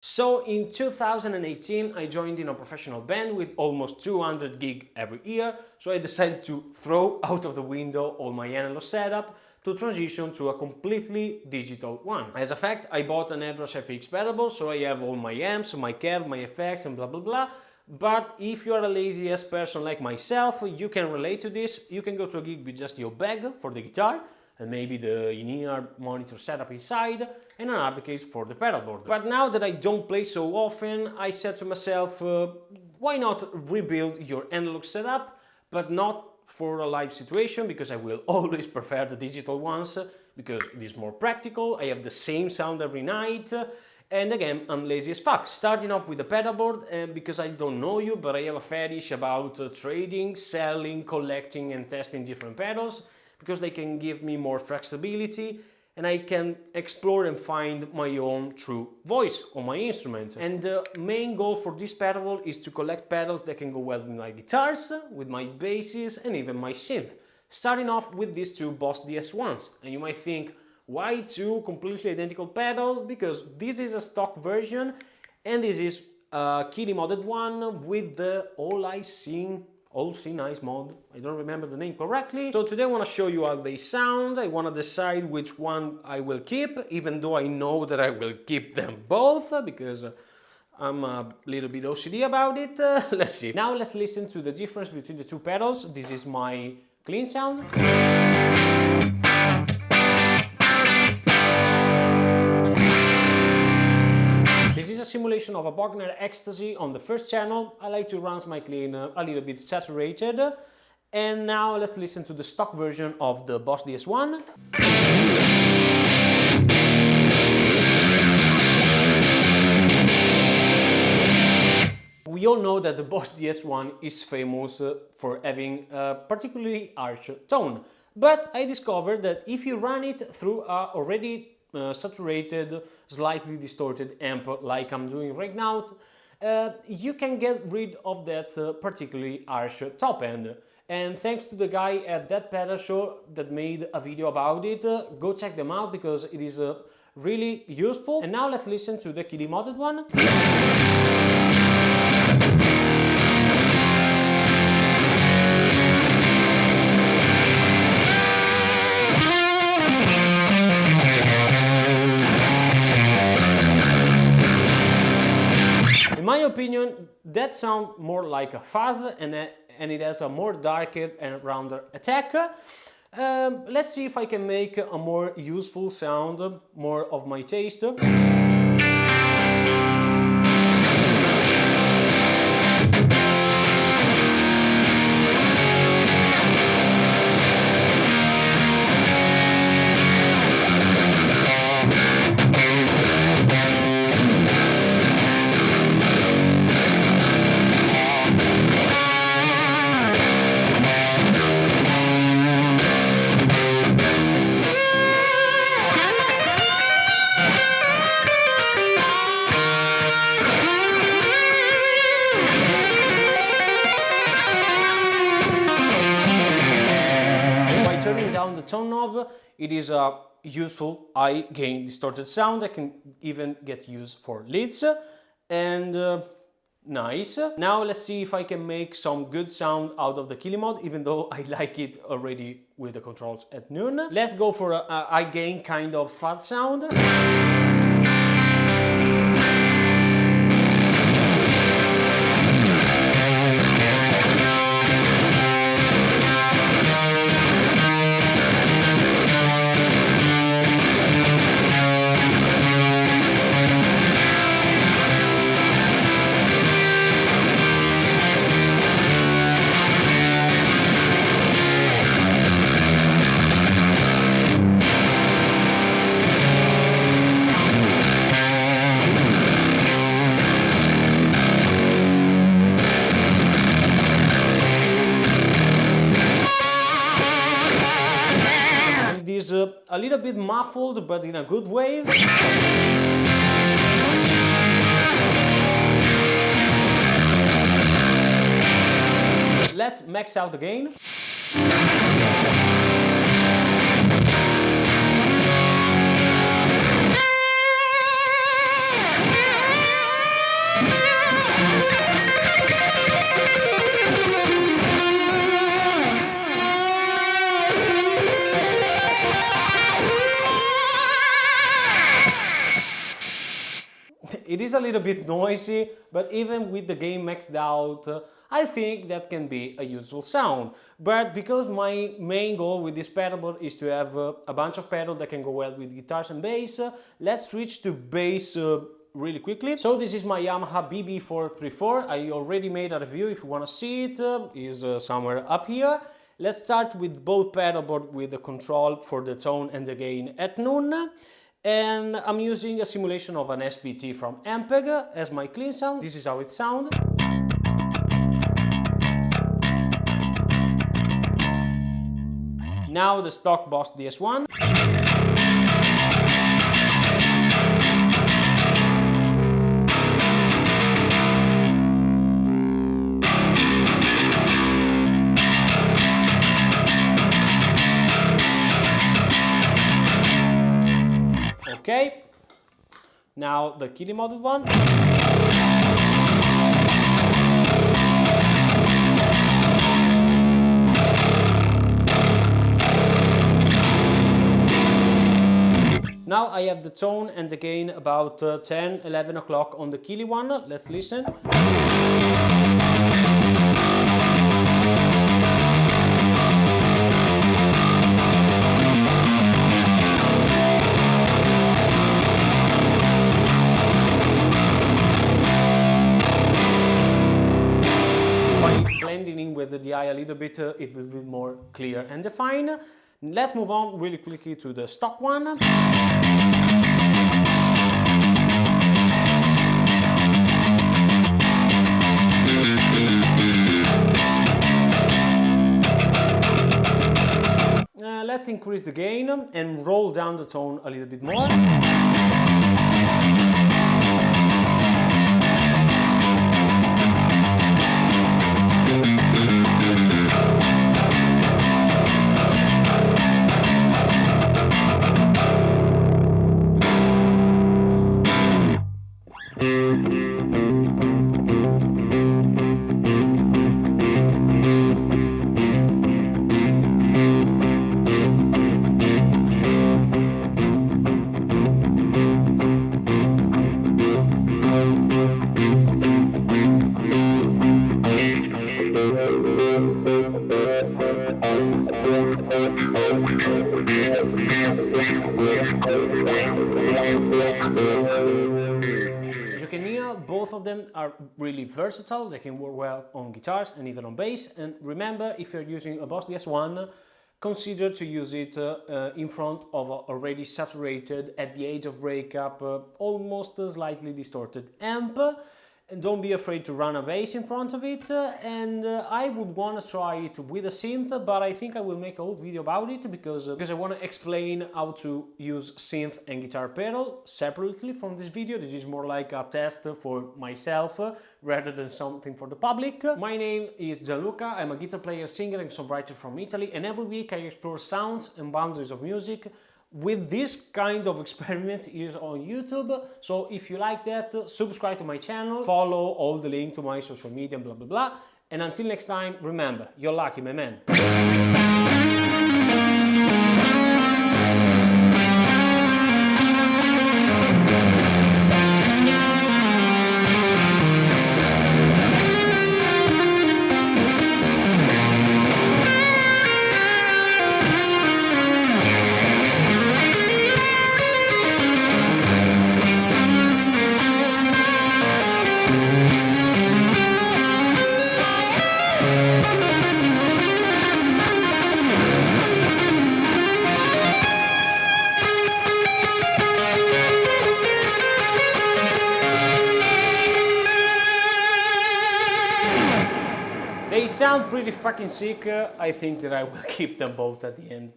So in 2018 I joined in a professional band with almost 200 gig every year, so I decided to throw out of the window all my analog setup to transition to a completely digital one. As a fact, I bought an Address FX pedal, so I have all my amps, my cab, my effects and blah blah blah. But if you are a lazy ass person like myself, you can relate to this. You can go to a gig with just your bag for the guitar and maybe the in-ear monitor setup inside and an hard case for the pedalboard. But now that I don't play so often, I said to myself, why not rebuild your analog setup, but not for a live situation, because I will always prefer the digital ones, because it is more practical, I have the same sound every night, and again, I'm lazy as fuck. Starting off with the pedalboard, because I don't know you, but I have a fetish about trading, selling, collecting and testing different pedals, because they can give me more flexibility and I can explore and find my own true voice on my instrument. And the main goal for this pedal is to collect pedals that can go well with my guitars, with my basses and even my synth. Starting off with these two Boss DS1s. And you might think, why two completely identical pedals? Because this is a stock version and this is a kiddie modded one with the All See Nice mod. I don't remember the name correctly. So today I want to show you how they sound. I want to decide which one I will keep, even though I know that I will keep them both, because I'm a little bit OCD about it. Let's see. Now let's listen to the difference between the two pedals. This is my clean sound. This is a simulation of a Wagner Ecstasy on the first channel. I like to run my clean a little bit saturated. And now let's listen to the stock version of the Boss DS1. We all know that the Boss DS1 is famous for having a particularly harsh tone. But I discovered that if you run it through a already saturated, slightly distorted amp like I'm doing right now, you can get rid of that particularly harsh top end. And thanks to the guy at That Pedal Show that made a video about it, go check them out because it is really useful. And now let's listen to the kiddie modded one. In my opinion, that sounds more like a fuzz and it has a more darker and rounder attack. Let's see if I can make a more useful sound, more of my taste. Turning down the tone knob, it is a useful high gain distorted sound that can even get used for leads, and nice. Now let's see if I can make some good sound out of the kiddie mod, even though I like it already with the controls at noon. Let's go for a high gain kind of fuzz sound. A little bit muffled, but in a good way. Let's max out the gain. It is a little bit noisy, but even with the game maxed out, I think that can be a useful sound. But because my main goal with this pedalboard is to have a bunch of pedals that can go well with guitars and bass, let's switch to bass really quickly. So this is my Yamaha BB434. I already made a review. If you want to see it, is somewhere up here. Let's start with both pedalboard with the control for the tone and the gain at noon. And I'm using a simulation of an SBT from Ampeg as my clean sound. This is how it sounds. Now the stock Boss DS1. Okay, now the Kili Model one. Now I have the tone and the gain about 10, 11 o'clock on the Kili one. Let's listen. Blending in with the DI a little bit, it will be more clear and defined. Let's move on really quickly to the stock one. Let's increase the gain and roll down the tone a little bit more. As you can hear, both of them are really versatile. They can work well on guitars and even on bass. And remember, if you're using a Boss DS1, consider to use it in front of an already saturated, at the age of breakup, almost slightly distorted amp. And don't be afraid to run a bass in front of it, and I would want to try it with a synth, but I think I will make a whole video about it because I want to explain how to use synth and guitar pedal separately from this video. This is more like a test for myself rather than something for the public. My name is Gianluca, I'm a guitar player, singer and songwriter from Italy, and every week I explore sounds and boundaries of music with this kind of experiment is on YouTube. So if you like that, subscribe to my channel, follow all the link to my social media, blah blah blah. And until next time, remember, you're lucky, my man. They sound pretty fucking sick. I think that I will keep them both at the end.